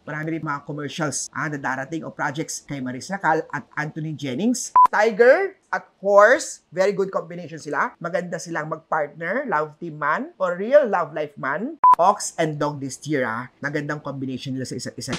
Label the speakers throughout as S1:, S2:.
S1: Marami rin mga commercials na darating o projects kay Maris Lacal at Anthony Jennings. Tiger at horse, very good combination sila. Maganda silang mag-partner, love team man or real love life man. Ox and dog this year, magandang combination nila sa isa't isa.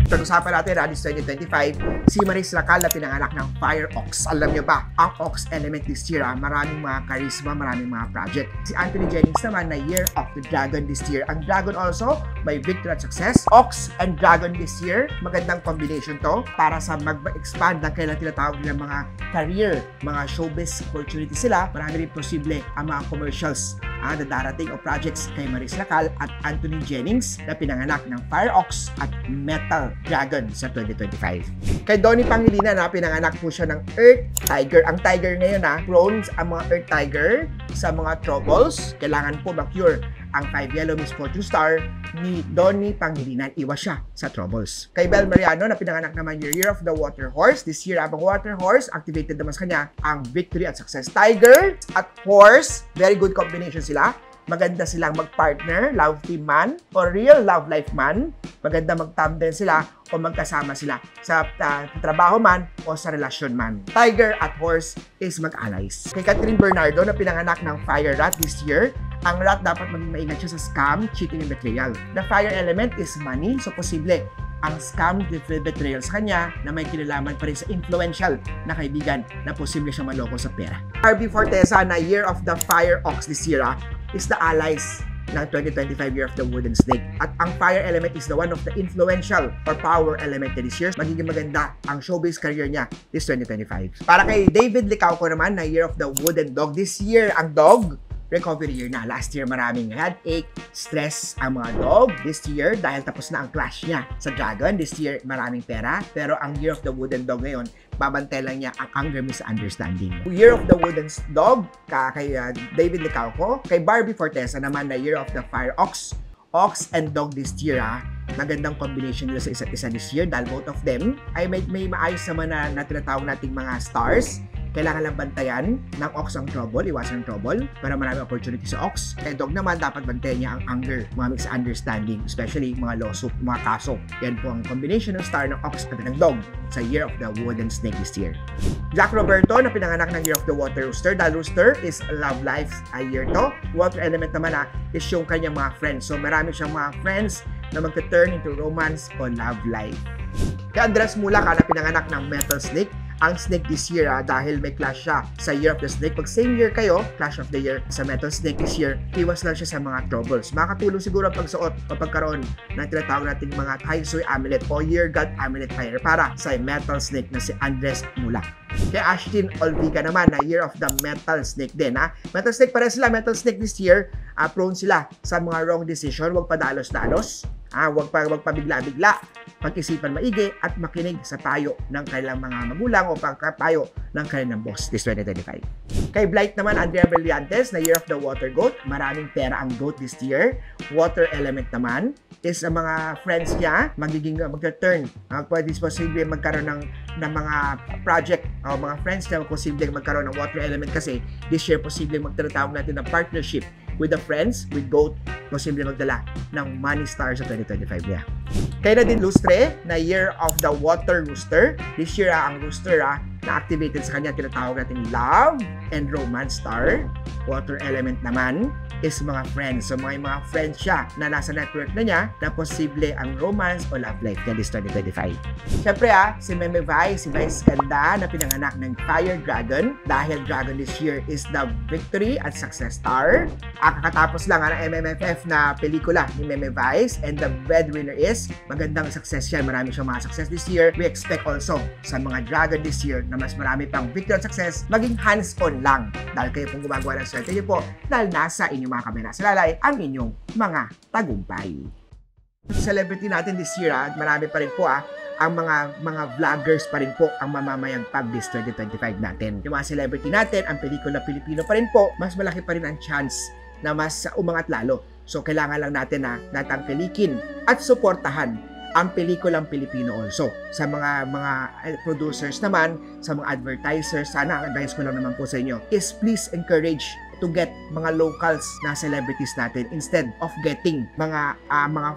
S1: Pag-usapan natin, Rallies 2025, si Maris Lacal na pinanganak ng Fire Ox. Alam niyo ba, ang Ox element this year, maraming mga charisma, maraming mga project. Si Anthony Jennings naman na Year of the Dragon this year. Ang Dragon also, may victory at success. Ox and Dragon this year, magandang combination to para sa mag-expand ng kailang tinatawag nilang mga career, mga showbiz opportunity sila. Marami rin posible ang mga commercials na darating o projects kay Maris Lacal at Anthony Jennings na pinanganak ng Fire Ox at Metal Dragon sa 2025. Kay Donnie Pangilinan, pinanganak po siya ng Earth Tiger. Ang Tiger ngayon, prone ang mga Earth Tiger sa mga troubles. Kailangan po ma-cure ang 5 Yellow Misfortune Star ni Donnie Pangilinan. Iwas siya sa troubles. Kay Bel Mariano, na pinanganak naman yung Year of the Water Horse. This year, ang Water Horse, activated naman sa kanya ang Victory at Success. Tiger at Horse, very good combination sila. Maganda silang mag-partner, love team man or real love life man. Maganda mag-tandem sila o magkasama sila sa trabaho man o sa relasyon man. Tiger at horse is mag-allies. Kay Catherine Bernardo, na pinanganak ng Fire Rat this year, ang rat dapat maging maingat siya sa scam, cheating, and betrayal. The fire element is money, so posible ang scam, betrayal sa kanya na may kinalaman pa rin sa influential na kaibigan na posible siyang maloko sa pera. RB Fortesa na Year of the Fire Ox this year is the allies ng 2025 Year of the Wooden Snake. At ang fire element is the one of the influential or power element this year. Magiging maganda ang showbiz career niya this 2025. Para kay David Licauco naman na Year of the Wooden Dog this year, ang dog, recovery year na. Last year, maraming headache, stress ang mga dog. This year, dahil tapos na ang clash niya sa Dragon, this year, maraming pera. Pero ang Year of the Wooden Dog ngayon, babantay lang niya ang anger, misunderstanding. Year of the Wooden Dog, kay David Licauco. Kay Barbie Fortesa naman na Year of the Fire Ox. Ox and dog this year, magandang combination nila sa isa't isa this year dahil both of them ay may maayos naman na tinatawag nating mga stars. Kailangan lang bantayan ng Ox ang trouble, iwasan ang trouble para marami opportunity sa Ox. Kaya dog naman, dapat bantayan niya ang anger, mga misunderstanding, especially mga lawsuit, mga kaso. Yan po ang combination ng star ng Ox at ng dog sa Year of the Wooden Snake this year. Jack Roberto, na pinanganak ng Year of the Water Rooster. Dahil Rooster is love life a year to. Water element naman is yung kanyang mga friends. So marami siyang mga friends na magka-turn into romance o love life. Kay Andres Mulak, na pinanganak ng Metal Snake. Ang Snake this year, dahil may clash siya sa Year of the Snake. Pag same year kayo, Clash of the Year sa Metal Snake this year, iwas lang siya sa mga troubles. Makatulong siguro ang pagsuot o pagkaroon ng tinatawag nating mga Tai Sui Amulet o Year God Amulet Fire para sa Metal Snake na si Andres Mulak. Kay Ashton Olviga naman na Year of the Metal Snake din. Metal Snake, pares sila. Metal Snake this year, prone sila sa mga wrong decision. Huwag padalos-dalos. Huwag pa bigla-bigla. Pag-isipan maigi at makinig sa payo ng kanilang mga magulang o pagkapayo ng kanilang boss this 2025. Kay Blight naman, Andrea Brillantes na Year of the Water Goat. Maraming pera ang goat this year. Water element naman is ang mga friends niya magiging mag-turn. Pwede posible magkaroon ng mga project o mga friends niya posible magkaroon ng water element kasi this year posible magtatawag natin ng partnership with the friends, with GOAT, posible magdala ng money star sa 2025 niya. Kaya na din Lustre na Year of the Water Rooster. This year, ang Rooster na activated sa kanya, tinatawag natin Love and Romance Star. Water element naman is mga friends. So, mga friends siya na nasa network na niya na posible ang romance o love life niya this 2025. Siyempre, si Meme Vice, si Vice Ganda na pinanganak ng Fire Dragon dahil Dragon this year is the Victory at Success Star. Kakatapos lang ng MMFF na pelikula ni Meme Vice and the breadwinner is magandang success yan. Marami siyang mga success this year. We expect also sa mga Dragon this year na mas marami pang victory at success, maging hands-on lang. Dahil kayo pong gumagawa ng swerte niyo po dahil nasa inyong mga kamera sa lalay ang inyong mga tagumpay. Celebrity natin this year, marami pa rin po ang mga vloggers pa rin po ang mamamayang pag this 2025 natin. Yung mga celebrity natin, ang pelikula Pilipino pa rin po, mas malaki pa rin ang chance na mas umangat lalo. So, kailangan lang natin na natangkilikin at suportahan ang pelikulang Pilipino also. Sa mga producers naman, sa mga advertisers, sana ang advice ko lang naman po sa inyo is please encourage to get mga locals na celebrities natin instead of getting mga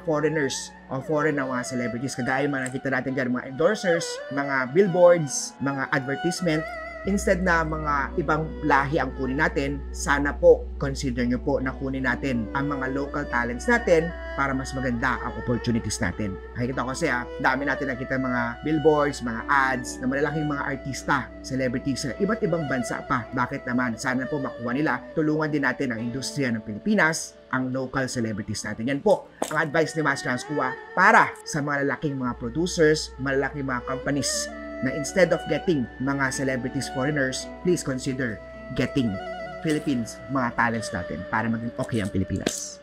S1: foreigners o foreign na mga celebrities. Kagaya mga nakita natin dyan, mga endorsers, mga billboards, mga advertisement. Instead na mga ibang lahi ang kunin natin, sana po consider nyo po na kunin natin ang mga local talents natin para mas maganda ang opportunities natin. Nakikita ko kasi dami natin nakita mga billboards, mga ads na malalaking mga artista, celebrities sa iba't ibang bansa pa. Bakit naman? Sana po makuha nila. Tulungan din natin ang industriya ng Pilipinas, ang local celebrities natin. Yan po ang advice ni Master Hans Kua para sa mga lalaking mga producers, malalaking mga companies na instead of getting mga celebrities foreigners, please consider getting Philippines, mga talents natin para maging okay ang Pilipinas.